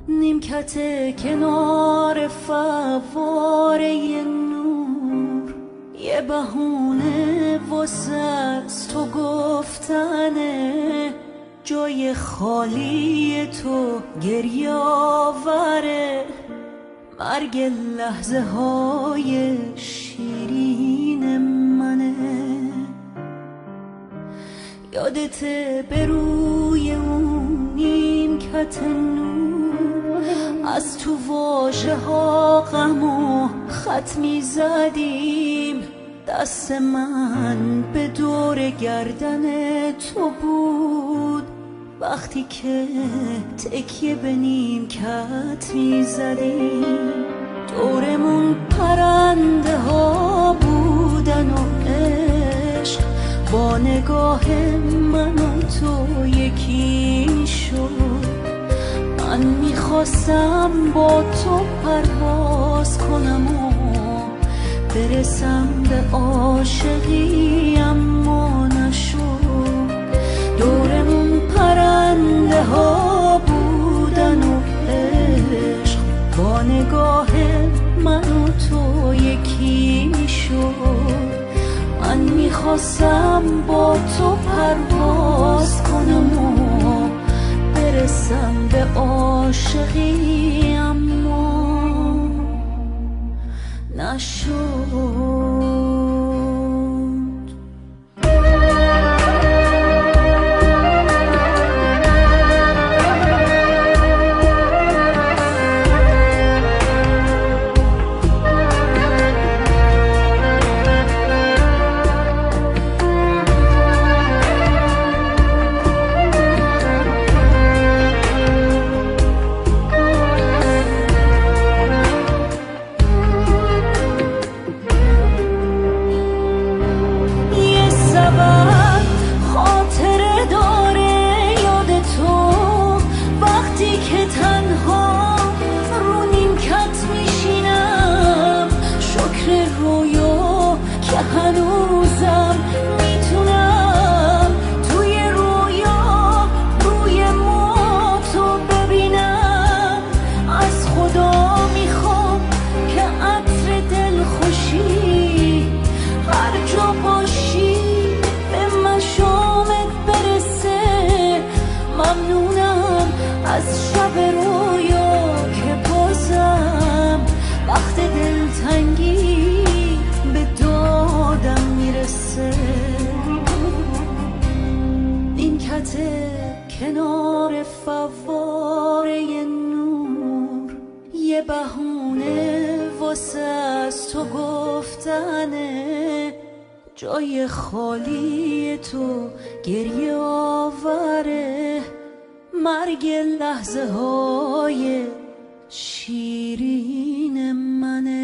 نیمکت کنار فواره نور، یه بهونه واسه از تو گفتنه، جای خالی تو گریه آوره، مرگ لحظه های شیرین منه. یادت به روی اون نیمکت نور، از تو واژه ها غم و خط می زدیم، دست من به دور گردن تو بود، وقتی که تکیه به نیمکت می زدیم. دورمون پرنده ها بودن و عشق با نگاه من و تو یکی شد. من میخواستم با تو پرواز کنم و برسم به عاشقی، اما نشد. دورمون پرنده ها بودن و عشق با نگاه من و تو یکی شد. من میخواستم با تو پرواز کنم و برسم به عاشقی، اما نشد. هنوزم میتونم توی رویا روی ما تو ببینم. از خدا میخوام که عطر دلخوشی هر جا باشی به مشامت برسه. ممنونم از شب رویا که بازم وقت دلتنگی نیمکت کنار فواره نور، یه بهونه واسه از تو گفتنه، جای خالی تو گریه آوره، مرگ لحظه های شیرین منه.